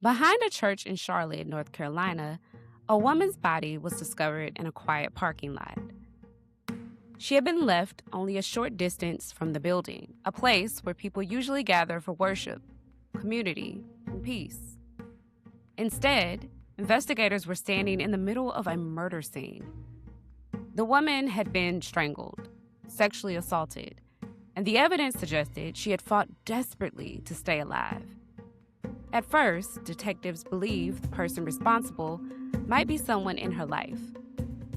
Behind a church in Charlotte, North Carolina, a woman's body was discovered in a quiet parking lot. She had been left only a short distance from the building, a place where people usually gather for worship, community, and peace. Instead, investigators were standing in the middle of a murder scene. The woman had been strangled, sexually assaulted, and the evidence suggested she had fought desperately to stay alive. At first, detectives believed the person responsible might be someone in her life,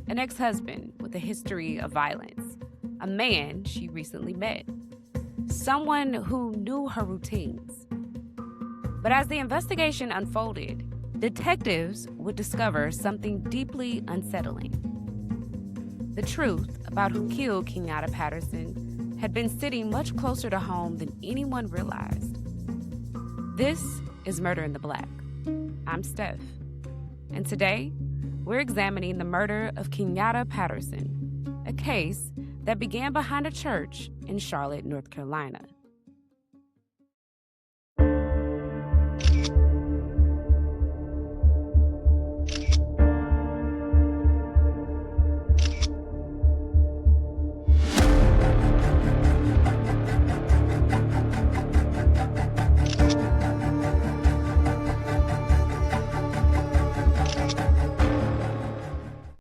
an ex-husband with a history of violence, a man she recently met, someone who knew her routines. But as the investigation unfolded, detectives would discover something deeply unsettling. The truth about who killed Kenyadda Patterson had been sitting much closer to home than anyone realized. This is Murder in the Black. I'm Steph, and today we're examining the murder of Kenyadda Patterson, a case that began behind a church in Charlotte, North Carolina.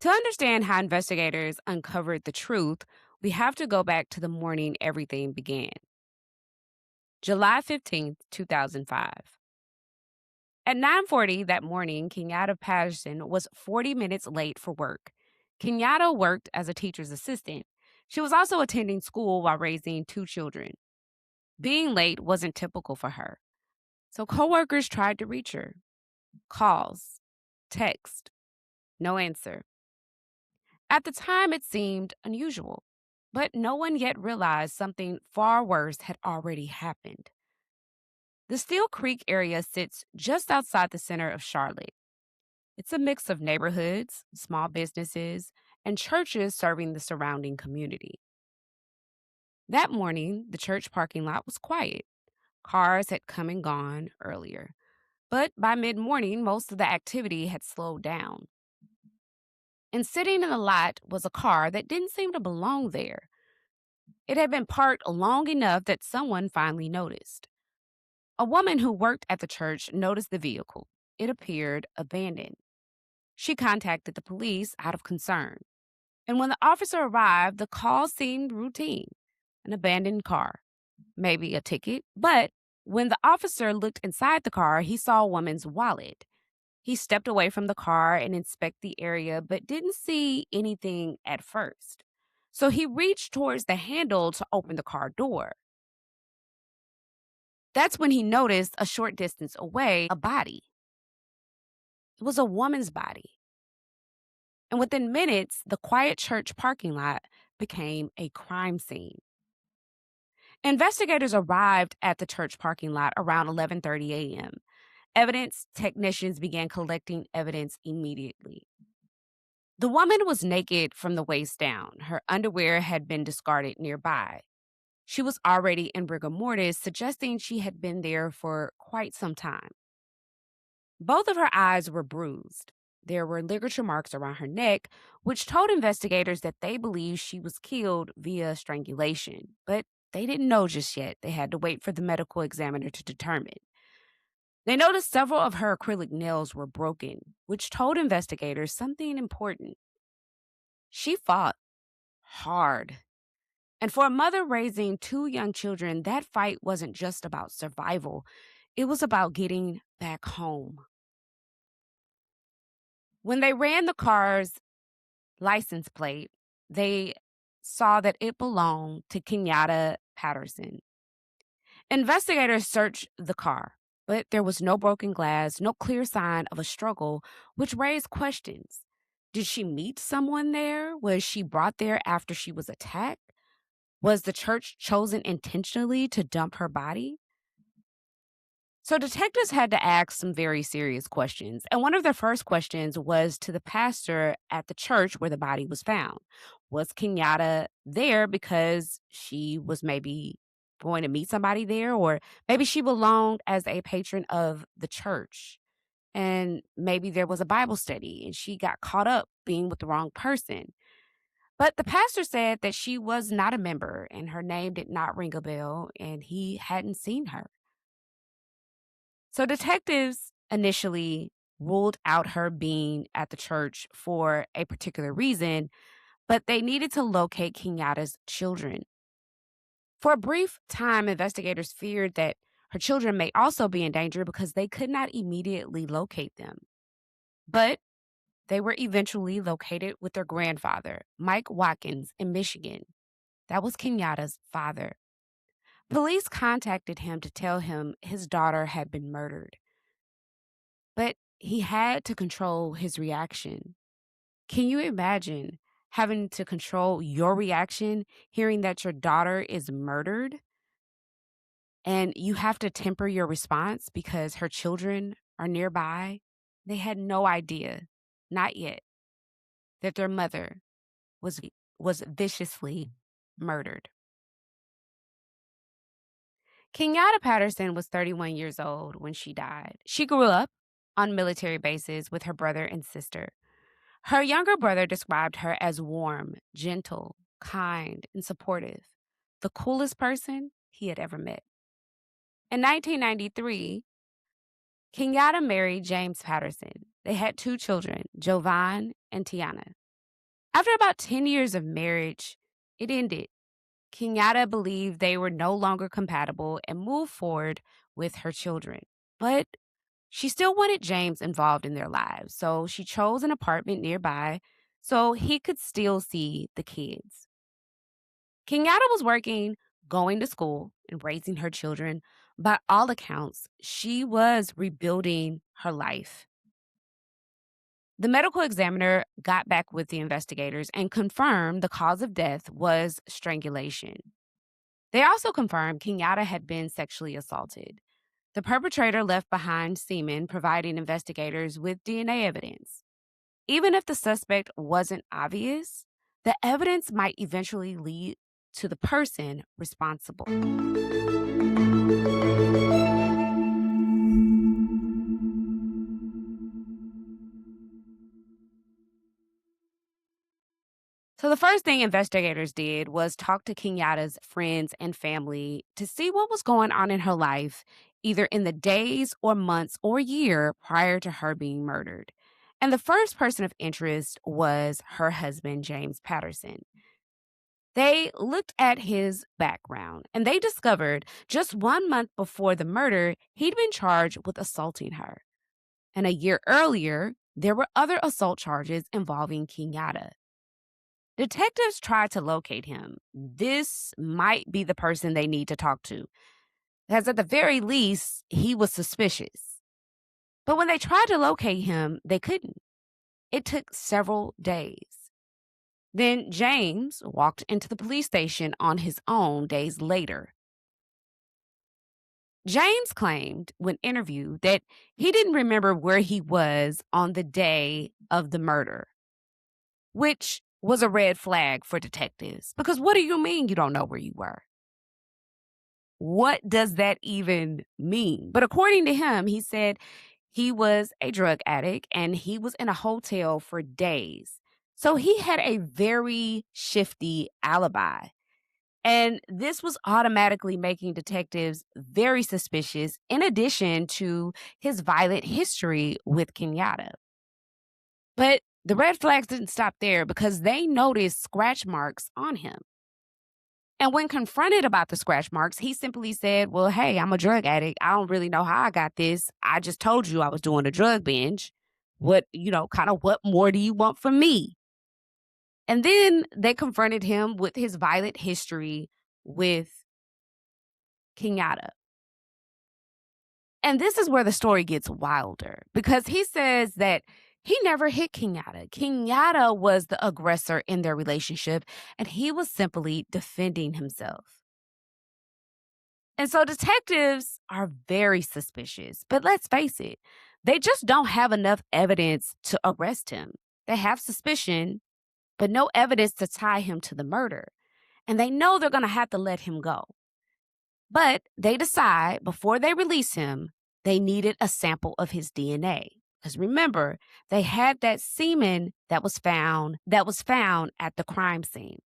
To understand how investigators uncovered the truth, we have to go back to the morning everything began. July 15th, 2005. At 9:40 that morning, Kenyadda Patterson was 40 minutes late for work. Kenyadda worked as a teacher's assistant. She was also attending school while raising two children. Being late wasn't typical for her. So coworkers tried to reach her. Calls, text, no answer. At the time, it seemed unusual, but no one yet realized something far worse had already happened. The Steel Creek area sits just outside the center of Charlotte. It's a mix of neighborhoods, small businesses, and churches serving the surrounding community. That morning, the church parking lot was quiet. Cars had come and gone earlier, but by mid-morning, most of the activity had slowed down. And sitting in the lot was a car that didn't seem to belong there. It had been parked long enough that someone finally noticed. A woman who worked at the church noticed the vehicle. It appeared abandoned. She contacted the police out of concern. And when the officer arrived, the call seemed routine. An abandoned car, maybe a ticket. But when the officer looked inside the car, he saw a woman's wallet. He stepped away from the car and inspected the area, but didn't see anything at first. So he reached towards the handle to open the car door. That's when he noticed a short distance away a body. It was a woman's body. And within minutes, the quiet church parking lot became a crime scene. Investigators arrived at the church parking lot around 11:30 a.m. Evidence technicians began collecting evidence immediately. The woman was naked from the waist down. Her underwear had been discarded nearby. She was already in rigor mortis, suggesting she had been there for quite some time. Both of her eyes were bruised. There were ligature marks around her neck, which told investigators that they believed she was killed via strangulation. But they didn't know just yet. They had to wait for the medical examiner to determine. They noticed several of her acrylic nails were broken, which told investigators something important. She fought hard. And for a mother raising two young children, that fight wasn't just about survival. It was about getting back home. When they ran the car's license plate, they saw that it belonged to Kenyadda Patterson. Investigators searched the car, but there was no broken glass, no clear sign of a struggle, which raised questions. Did she meet someone there? Was she brought there after she was attacked? Was the church chosen intentionally to dump her body? So detectives had to ask some very serious questions. And one of their first questions was to the pastor at the church where the body was found. Was Kenyadda there because she was maybe going to meet somebody there, or maybe she belonged as a patron of the church? And maybe there was a Bible study and she got caught up being with the wrong person. But the pastor said that she was not a member and her name did not ring a bell and he hadn't seen her. So detectives initially ruled out her being at the church for a particular reason, but they needed to locate Kenyadda's children. For a brief time, investigators feared that her children may also be in danger because they could not immediately locate them. But they were eventually located with their grandfather, Mike Watkins, in Michigan. That was Kenyadda's father. Police contacted him to tell him his daughter had been murdered. But he had to control his reaction. Can you imagine having to control your reaction hearing that your daughter is murdered? And you have to temper your response because her children are nearby? They had no idea, not yet, that their mother was viciously murdered. Kenyadda Patterson was 31 years old when she died. She grew up on military bases with her brother and sister. Her younger brother described her as warm, gentle, kind, and supportive, the coolest person he had ever met. In 1993, Kayadda married James Patterson. They had 2 children, Jovan and Tiana. After about 10 years of marriage, it ended. Kenyadda believed they were no longer compatible and moved forward with her children. But she still wanted James involved in their lives, so she chose an apartment nearby so he could still see the kids. Kenyadda was working, going to school, and raising her children. By all accounts, she was rebuilding her life. The medical examiner got back with the investigators and confirmed the cause of death was strangulation. They also confirmed Kenyadda had been sexually assaulted. The perpetrator left behind semen, providing investigators with DNA evidence. Even if the suspect wasn't obvious, the evidence might eventually lead to the person responsible. So the first thing investigators did was talk to Kenyadda's friends and family to see what was going on in her life, either in the days or months or year prior to her being murdered. And the first person of interest was her husband, James Patterson. They looked at his background and they discovered just 1 month before the murder, he'd been charged with assaulting her. And a year earlier, there were other assault charges involving Kenyadda. Detectives tried to locate him. This might be the person they need to talk to, because at the very least, he was suspicious. But when they tried to locate him, they couldn't. It took several days. Then James walked into the police station on his own days later. James claimed, when interviewed, that he didn't remember where he was on the day of the murder, which was a red flag for detectives. Because what do you mean you don't know where you were? What does that even mean? But according to him, he said he was a drug addict and he was in a hotel for days. So he had a very shifty alibi. And this was automatically making detectives very suspicious, in addition to his violent history with Kenyadda. But the red flags didn't stop there because they noticed scratch marks on him. And when confronted about the scratch marks, he simply said, well, hey, I'm a drug addict. I don't really know how I got this. I just told you I was doing a drug binge. What more do you want from me? And then they confronted him with his violent history with Kenyadda. And this is where the story gets wilder because he says that he never hit Kenyadda. Kenyadda was the aggressor in their relationship, and he was simply defending himself. And so detectives are very suspicious. But let's face it, they just don't have enough evidence to arrest him. They have suspicion, but no evidence to tie him to the murder. And they know they're going to have to let him go. But they decide before they release him, they needed a sample of his DNA. Because remember, they had that semen that was found at the crime scene.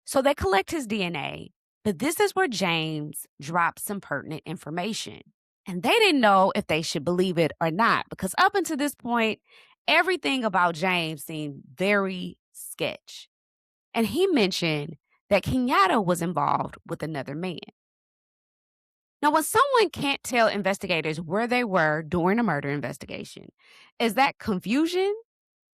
So they collect his DNA, but this is where James drops some pertinent information. And they didn't know if they should believe it or not, because up until this point, everything about James seemed very sketch. And he mentioned that Kayadda was involved with another man. Now, when someone can't tell investigators where they were during a murder investigation, is that confusion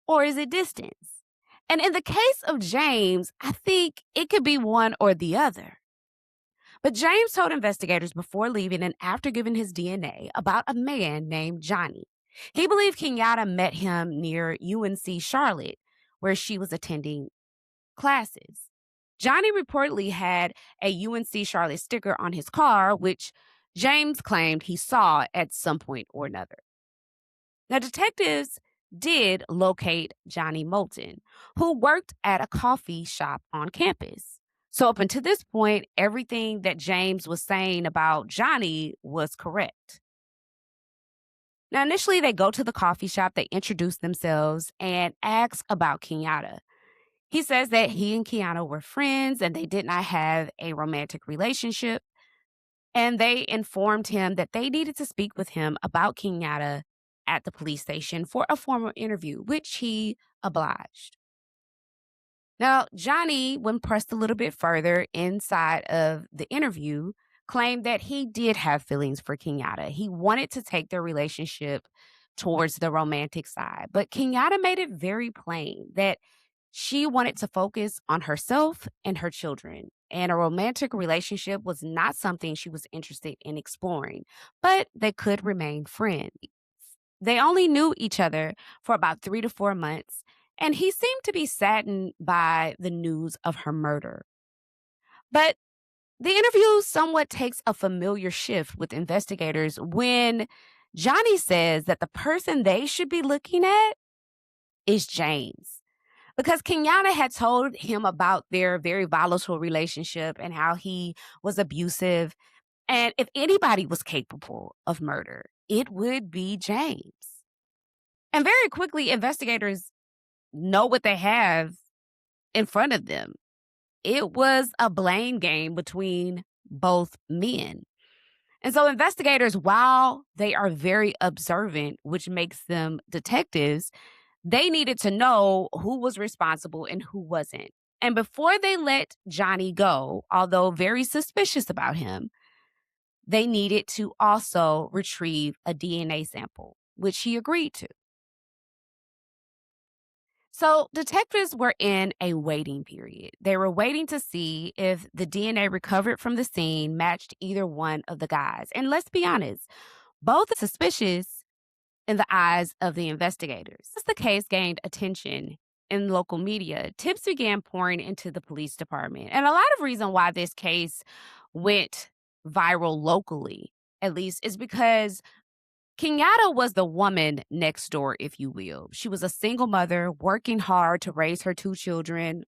or is it distance? And in the case of James, I think it could be one or the other. But James told investigators before leaving and after giving his DNA about a man named Johnny. He believed Kenyatta met him near UNC Charlotte, where she was attending classes. Johnny reportedly had a UNC Charlotte sticker on his car, which James claimed he saw at some point or another. Now, detectives did locate Johnny Moulton, who worked at a coffee shop on campus. So, up until this point, everything that James was saying about Johnny was correct. Now, initially, they go to the coffee shop, they introduce themselves, and ask about Kenyatta. He says that he and Keanu were friends and they did not have a romantic relationship. And they informed him that they needed to speak with him about Kenyatta at the police station for a formal interview, which he obliged. Now, Johnny, when pressed a little bit further inside of the interview, claimed that he did have feelings for Kenyatta. He wanted to take their relationship towards the romantic side, but Kenyatta made it very plain that she wanted to focus on herself and her children, and a romantic relationship was not something she was interested in exploring, but they could remain friends. They only knew each other for about 3 to 4 months, and he seemed to be saddened by the news of her murder. But the interview somewhat takes a familiar shift with investigators when Johnny says that the person they should be looking at is James. Because Kenyatta had told him about their very volatile relationship and how he was abusive. And if anybody was capable of murder, it would be James. And very quickly, investigators know what they have in front of them. It was a blame game between both men. And so investigators, while they are very observant, which makes them detectives, they needed to know who was responsible and who wasn't. And before they let Johnny go, although very suspicious about him, they needed to also retrieve a DNA sample, which he agreed to. So detectives were in a waiting period. They were waiting to see if the DNA recovered from the scene matched either one of the guys. And let's be honest, both are suspicious in the eyes of the investigators. As the case gained attention in local media, tips began pouring into the police department. And a lot of reason why this case went viral locally, at least, is because Kenyatta was the woman next door, if you will. She was a single mother working hard to raise her 2 children,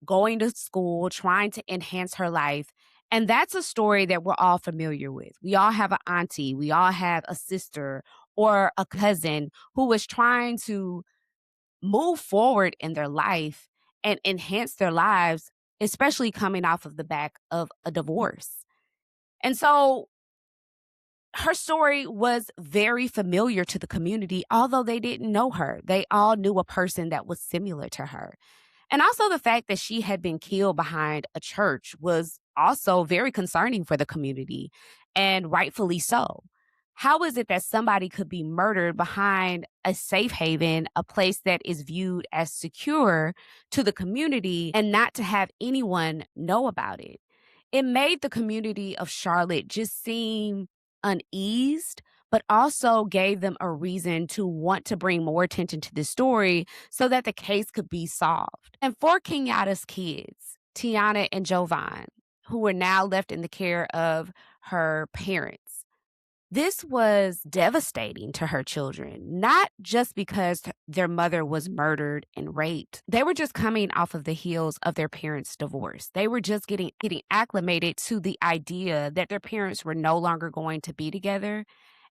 going to school, trying to enhance her life. And that's a story that we're all familiar with. We all have an auntie, we all have a sister or a cousin who is trying to move forward in their life and enhance their lives, especially coming off of the back of a divorce. And so her story was very familiar to the community, although they didn't know her. They all knew a person that was similar to her. And also the fact that she had been killed behind a church was also very concerning for the community, and rightfully so. How is it that somebody could be murdered behind a safe haven, a place that is viewed as secure to the community, and not to have anyone know about it? It made the community of Charlotte just seem uneased, but also gave them a reason to want to bring more attention to this story so that the case could be solved. And for Kenyatta's kids, Tiana and Jovan, who were now left in the care of her parents, this was devastating to her children, not just because their mother was murdered and raped. They were just coming off of the heels of their parents' divorce. They were just getting acclimated to the idea that their parents were no longer going to be together.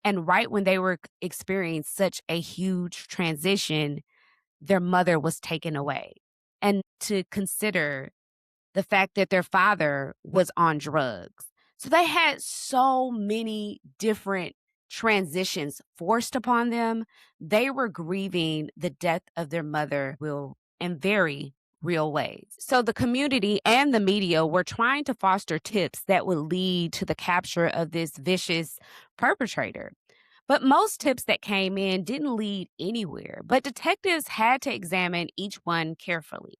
And right when they were experiencing such a huge transition, their mother was taken away. And to consider the fact that their father was on drugs. So they had so many different transitions forced upon them. They were grieving the death of their mother in very real ways. So the community and the media were trying to foster tips that would lead to the capture of this vicious perpetrator. But most tips that came in didn't lead anywhere, but detectives had to examine each one carefully.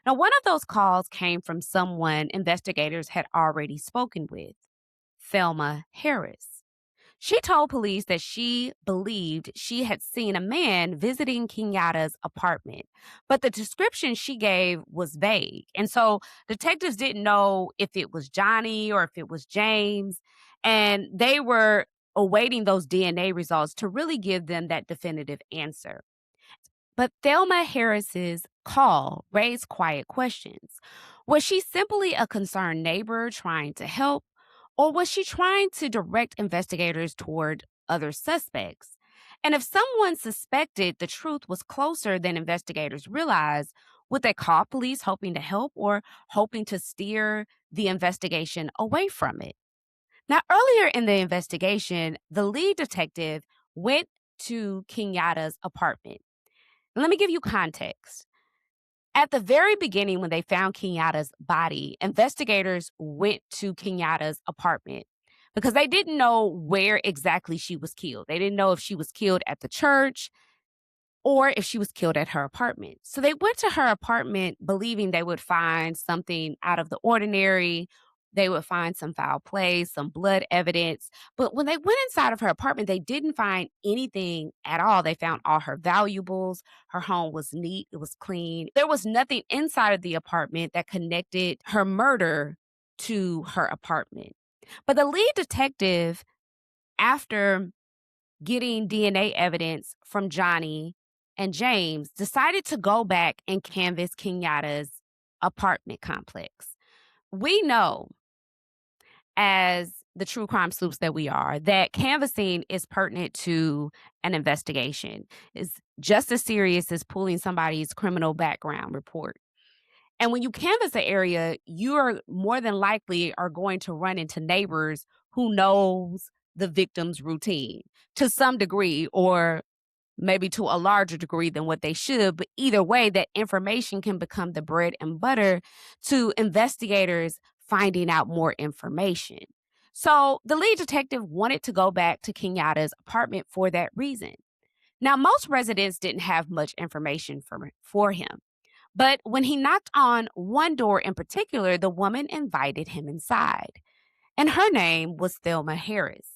Now, one of those calls came from someone investigators had already spoken with, Thelma Harris. She told police that she believed she had seen a man visiting Kenyadda's apartment, but the description she gave was vague. And so detectives didn't know if it was Johnny or if it was James, and they were awaiting those DNA results to really give them that definitive answer. But Thelma Harris's call raised quiet questions. Was she simply a concerned neighbor trying to help, or was she trying to direct investigators toward other suspects? And if someone suspected the truth was closer than investigators realized, would they call police hoping to help or hoping to steer the investigation away from it? Now, earlier in the investigation, the lead detective went to Kenyadda's apartment. Let me give you context. At the very beginning, when they found Kenyadda's body, investigators went to Kenyadda's apartment because they didn't know where exactly she was killed. They didn't know if she was killed at the church or if she was killed at her apartment. So they went to her apartment believing they would find something out of the ordinary. They would find some foul play, some blood evidence. But when they went inside of her apartment, they didn't find anything at all. They found all her valuables. Her home was neat, it was clean. There was nothing inside of the apartment that connected her murder to her apartment. But the lead detective, after getting DNA evidence from Johnny and James, decided to go back and canvass Kenyadda's apartment complex. We know, as the true crime sleuths that we are, that canvassing is pertinent to an investigation. It's just as serious as pulling somebody's criminal background report. And when you canvass an area, you are more than likely are going to run into neighbors who knows the victim's routine to some degree, or maybe to a larger degree than what they should. But either way, that information can become the bread and butter to investigators finding out more information. So the lead detective wanted to go back to Kenyadda's apartment for that reason. Now, most residents didn't have much information for him. But when he knocked on one door in particular, the woman invited him inside. And her name was Thelma Harris.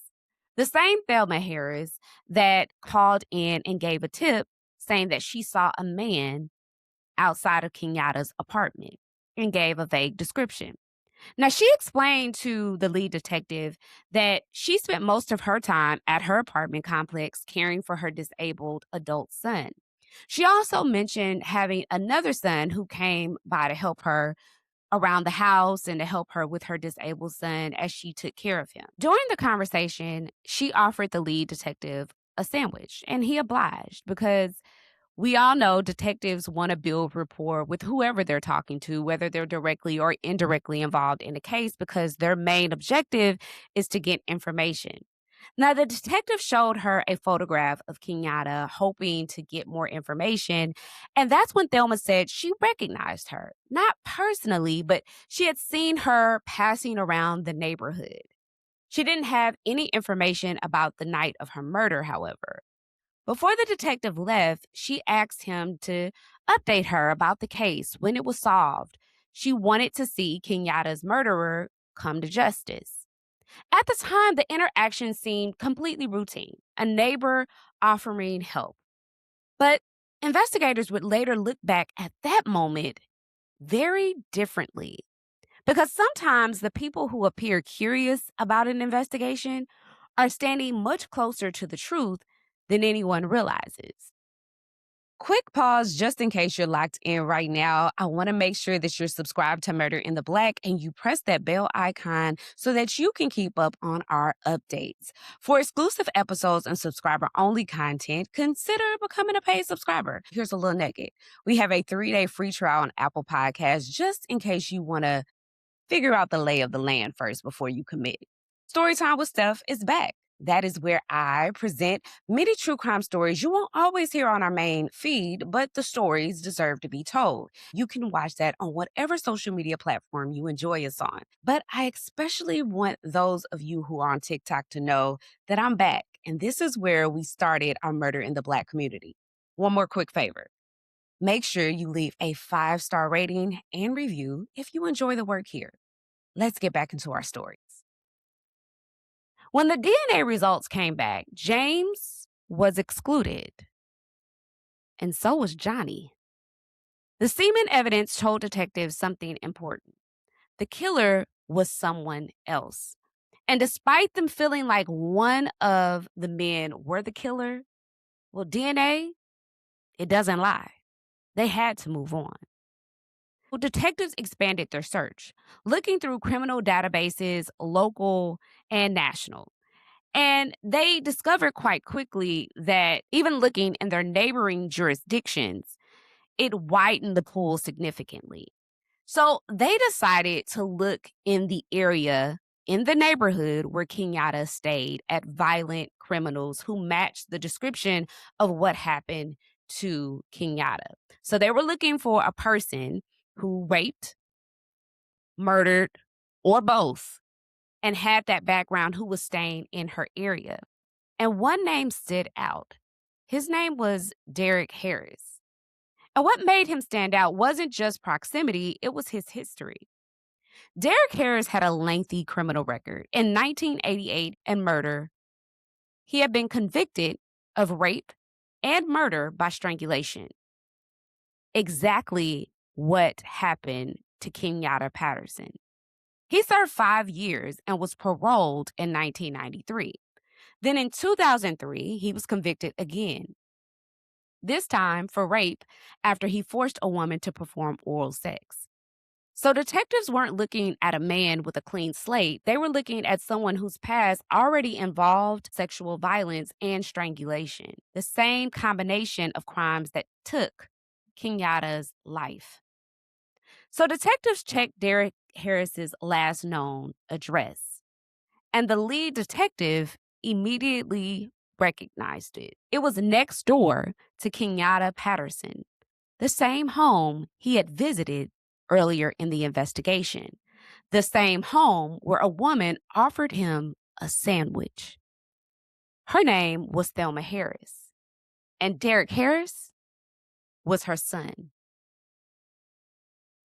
The same Thelma Harris that called in and gave a tip saying that she saw a man outside of Kenyadda's apartment and gave a vague description. Now, she explained to the lead detective that she spent most of her time at her apartment complex caring for her disabled adult son. She also mentioned having another son who came by to help her around the house and to help her with her disabled son as she took care of him. During the conversation, she offered the lead detective a sandwich, and he obliged because we all know detectives want to build rapport with whoever they're talking to, whether they're directly or indirectly involved in a case, because their main objective is to get information. Now, the detective showed her a photograph of Kenyadda, hoping to get more information. And that's when Thelma said she recognized her, not personally, but she had seen her passing around the neighborhood. She didn't have any information about the night of her murder, however. Before the detective left, she asked him to update her about the case when it was solved. She wanted to see Kenyadda's murderer come to justice. At the time, the interaction seemed completely routine, a neighbor offering help. But investigators would later look back at that moment very differently. Because sometimes the people who appear curious about an investigation are standing much closer to the truth than anyone realizes. Quick pause just in case you're locked in right now. I want to make sure that you're subscribed to Murder in the Black and you press that bell icon so that you can keep up on our updates. For exclusive episodes and subscriber only content, consider becoming a paid subscriber. Here's a little nugget. We have a 3-day free trial on Apple Podcasts just in case you want to figure out the lay of the land first before you commit. Storytime with Steph is back. That is where I present many true crime stories you won't always hear on our main feed, but the stories deserve to be told. You can watch that on whatever social media platform you enjoy us on. But I especially want those of you who are on TikTok to know that I'm back, and this is where we started our Murder in the Black community. One more quick favor. Make sure you leave a 5-star rating and review if you enjoy the work here. Let's get back into our stories. When the DNA results came back, James was excluded, and so was Johnny. The semen evidence told detectives something important. The killer was someone else. And despite them feeling like one of the men were the killer, well, DNA, it doesn't lie. They had to move on. Well, detectives expanded their search, looking through criminal databases, local and national. And they discovered quite quickly that even looking in their neighboring jurisdictions, it widened the pool significantly. So they decided to look in the area, in the neighborhood where Kayadda stayed, at violent criminals who matched the description of what happened to Kayadda. So they were looking for a person who raped, murdered, or both, and had that background, who was staying in her area. And one name stood out. His name was Derrick Harris. And what made him stand out wasn't just proximity, it was his history. Derrick Harris had a lengthy criminal record. In 1988 and murder, he had been convicted of rape and murder by strangulation. Exactly what happened to Kenyadda Patterson. He served 5 years and was paroled in 1993. Then in 2003, he was convicted again, this time for rape after he forced a woman to perform oral sex. So detectives weren't looking at a man with a clean slate. They were looking at someone whose past already involved sexual violence and strangulation, the same combination of crimes that took Kenyadda's life. So detectives checked Derrick Harris's last known address, and the lead detective immediately recognized it. It was next door to Kenyadda Patterson, the same home he had visited earlier in the investigation, the same home where a woman offered him a sandwich. Her name was Thelma Harris, and Derrick Harris was her son,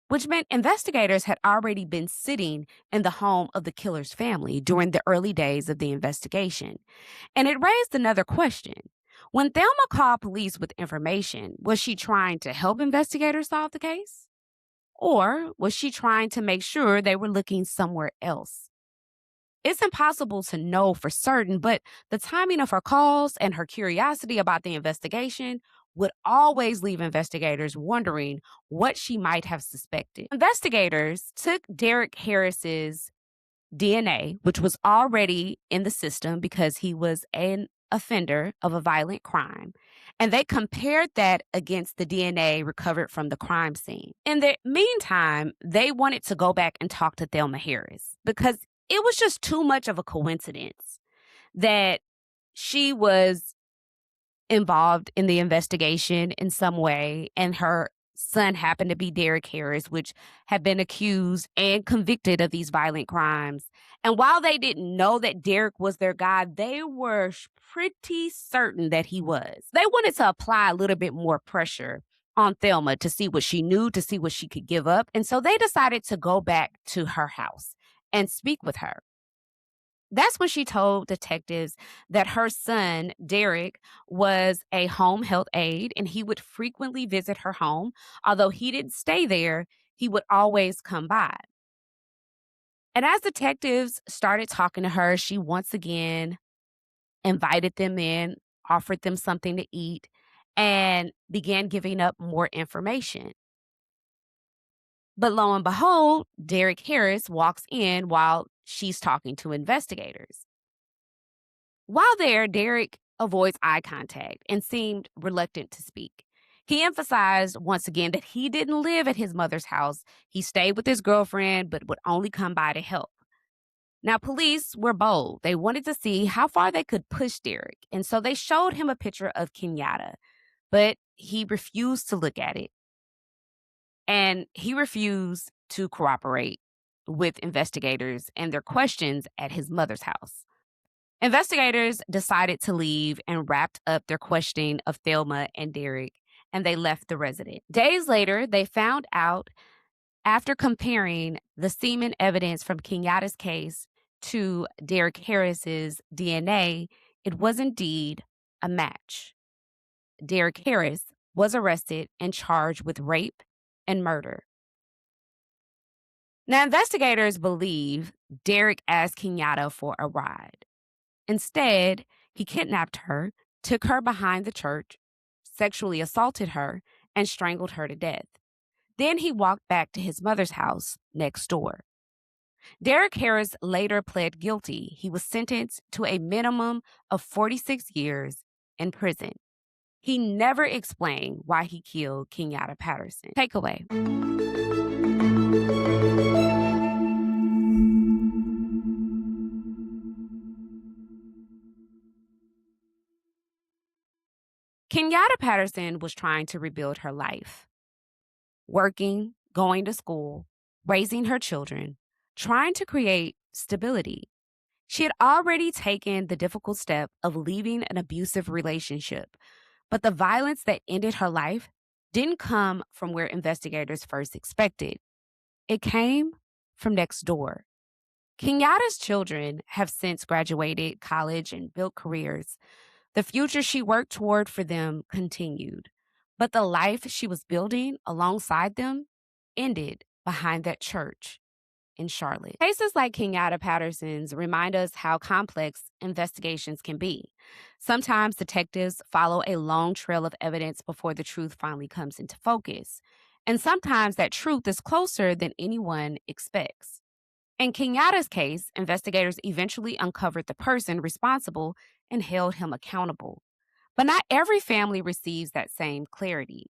which meant investigators had already been sitting in the home of the killer's family during the early days of the investigation. And it raised another question. When Thelma called police with information, was she trying to help investigators solve the case? Or was she trying to make sure they were looking somewhere else? It's impossible to know for certain, but the timing of her calls and her curiosity about the investigation would always leave investigators wondering what she might have suspected. Investigators took Derrick Harris's DNA, which was already in the system because he was an offender of a violent crime, and they compared that against the DNA recovered from the crime scene. In the meantime, they wanted to go back and talk to Thelma Harris because it was just too much of a coincidence that she was involved in the investigation in some way, and her son happened to be Derrick Harris, which had been accused and convicted of these violent crimes. And while they didn't know that Derrick was their guy, they were pretty certain that he was. They wanted to apply a little bit more pressure on Thelma to see what she knew, to see what she could give up. And so they decided to go back to her house and speak with her. That's when she told detectives that her son, Derrick, was a home health aide and he would frequently visit her home. Although he didn't stay there, he would always come by. And as detectives started talking to her, she once again invited them in, offered them something to eat, and began giving up more information. But lo and behold, Derrick Harris walks in while she's talking to investigators. While there, Derrick avoids eye contact and seemed reluctant to speak. He emphasized once again that he didn't live at his mother's house. He stayed with his girlfriend, but would only come by to help. Now, police were bold. They wanted to see how far they could push Derrick, and so they showed him a picture of Kenyadda, but he refused to look at it, and he refused to cooperate with investigators and their questions at his mother's house. Investigators decided to leave and wrapped up their questioning of Thelma and Derrick, and they left the residence. Days later, they found out, after comparing the semen evidence from Kenyadda's case to Derrick Harris's DNA, it was indeed a match. Derrick Harris was arrested and charged with rape and murder. Now, investigators believe Derrick asked Kenyadda for a ride. Instead, he kidnapped her, took her behind the church, sexually assaulted her, and strangled her to death. Then he walked back to his mother's house next door. Derrick Harris later pled guilty. He was sentenced to a minimum of 46 years in prison. He never explained why he killed Kenyadda Patterson. Takeaway. Kenyadda Patterson was trying to rebuild her life, working, going to school, raising her children, trying to create stability. She had already taken the difficult step of leaving an abusive relationship, but the violence that ended her life didn't come from where investigators first expected. It came from next door. Kenyadda's children have since graduated college and built careers. The future she worked toward for them continued, but the life she was building alongside them ended behind that church in Charlotte. Cases like Kenyadda Patterson's remind us how complex investigations can be. Sometimes detectives follow a long trail of evidence before the truth finally comes into focus. And sometimes that truth is closer than anyone expects. In Kenyadda's case, investigators eventually uncovered the person responsible and held him accountable. But not every family receives that same clarity.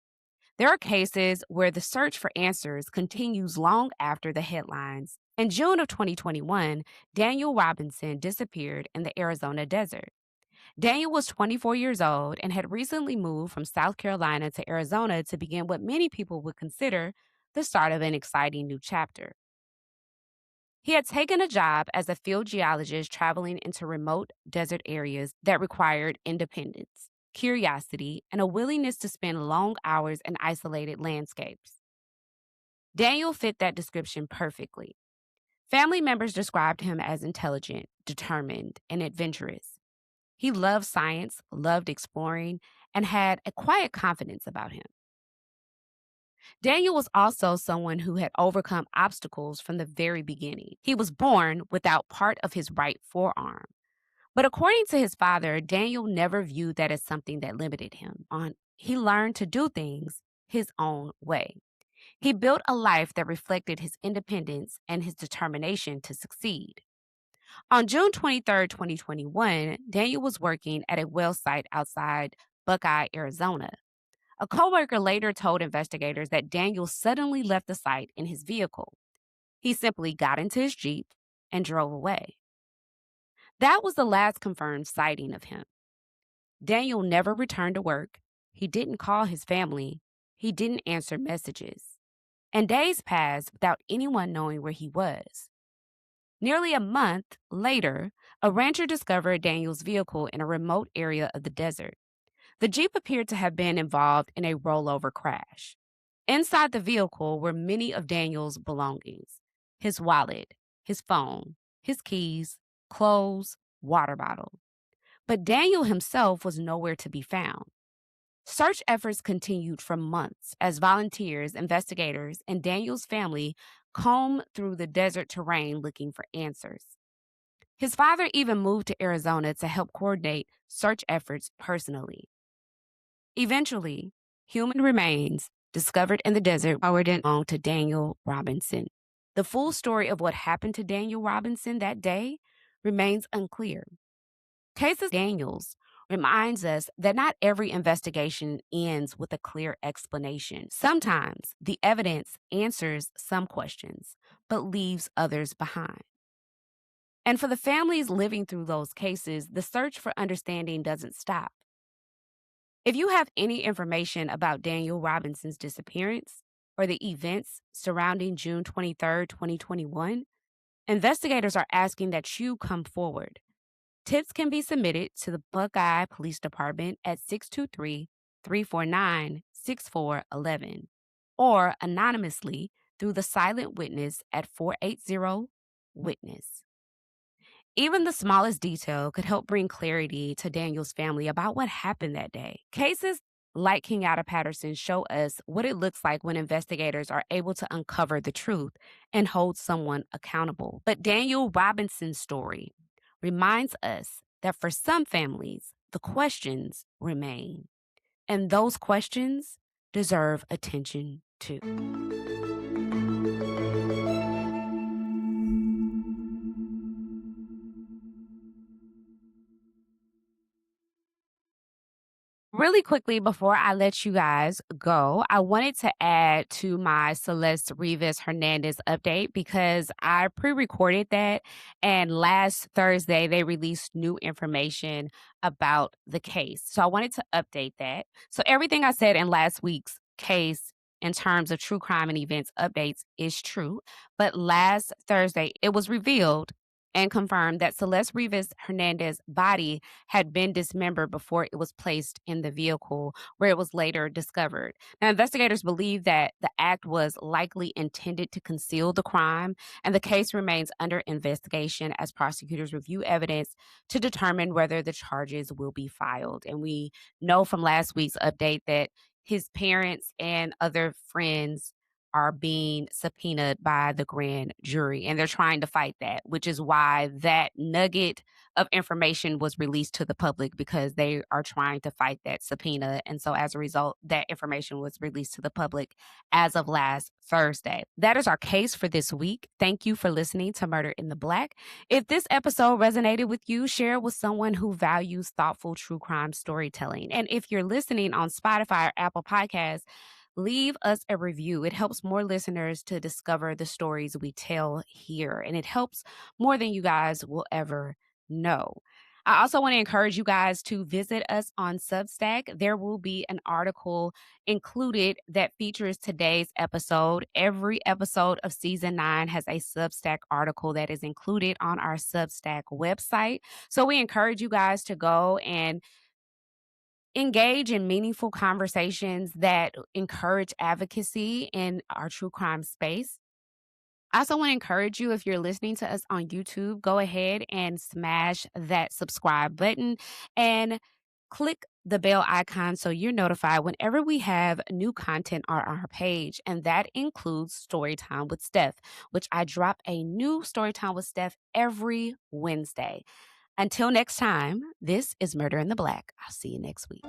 There are cases where the search for answers continues long after the headlines. In June of 2021, Daniel Robinson disappeared in the Arizona desert. Daniel was 24 years old and had recently moved from South Carolina to Arizona to begin what many people would consider the start of an exciting new chapter. He had taken a job as a field geologist traveling into remote desert areas that required independence, curiosity, and a willingness to spend long hours in isolated landscapes. Daniel fit that description perfectly. Family members described him as intelligent, determined, and adventurous. He loved science, loved exploring, and had a quiet confidence about him. Daniel was also someone who had overcome obstacles from the very beginning. He was born without part of his right forearm. But according to his father, Daniel never viewed that as something that limited him. He learned to do things his own way. He built a life that reflected his independence and his determination to succeed. On June 23, 2021, Daniel was working at a well site outside Buckeye, Arizona. A coworker later told investigators that Daniel suddenly left the site in his vehicle. He simply got into his Jeep and drove away. That was the last confirmed sighting of him. Daniel never returned to work. He didn't call his family. He didn't answer messages. And days passed without anyone knowing where he was. Nearly a month later, a rancher discovered Daniel's vehicle in a remote area of the desert. The Jeep appeared to have been involved in a rollover crash. Inside the vehicle were many of Daniel's belongings: his wallet, his phone, his keys, clothes, water bottle. But Daniel himself was nowhere to be found. Search efforts continued for months as volunteers, investigators, and Daniel's family combed through the desert terrain looking for answers. His father even moved to Arizona to help coordinate search efforts personally. Eventually, human remains discovered in the desert forwarded on to Daniel Robinson. The full story of what happened to Daniel Robinson that day remains unclear. Cases Daniels reminds us that not every investigation ends with a clear explanation. Sometimes the evidence answers some questions, but leaves others behind. And for the families living through those cases, the search for understanding doesn't stop. If you have any information about Daniel Robinson's disappearance or the events surrounding June 23rd, 2021, investigators are asking that you come forward. Tips can be submitted to the Buckeye Police Department at 623-349-6411 or anonymously through the Silent Witness at 480-WITNESS. Even the smallest detail could help bring clarity to Daniel's family about what happened that day. Cases like Kenyadda Patterson show us what it looks like when investigators are able to uncover the truth and hold someone accountable. But Daniel Robinson's story reminds us that for some families, the questions remain. And those questions deserve attention too. Really quickly, before I let you guys go, I wanted to add to my Celeste Rivas Hernandez update because I pre recorded that. And last Thursday, they released new information about the case. So I wanted to update that. So everything I said in last week's case in terms of true crime and events updates is true. But last Thursday, it was revealed and confirmed that Celeste Rivas Hernandez's body had been dismembered before it was placed in the vehicle where it was later discovered. Now, investigators believe that the act was likely intended to conceal the crime, and the case remains under investigation as prosecutors review evidence to determine whether the charges will be filed. And we know from last week's update that his parents and other friends are being subpoenaed by the grand jury, and they're trying to fight that, which is why that nugget of information was released to the public because they are trying to fight that subpoena. And so as a result, that information was released to the public as of last Thursday. That is our case for this week. Thank you for listening to Murder in the Black. If this episode resonated with you, share it with someone who values thoughtful true crime storytelling. And if you're listening on Spotify or Apple Podcasts, leave us a review. It helps more listeners to discover the stories we tell here, and it helps more than you guys will ever know. I also want to encourage you guys to visit us on Substack. There will be an article included that features today's episode. Every episode of season 9 has a Substack article that is included on our Substack website. So we encourage you guys to go and engage in meaningful conversations that encourage advocacy in our true crime space. I also want to encourage you, if you're listening to us on YouTube, go ahead and smash that subscribe button and click the bell icon so you're notified whenever we have new content on our page. And that includes Storytime with Steph, which I drop a new Storytime with Steph every Wednesday. Until next time, this is Murder in the Black. I'll see you next week.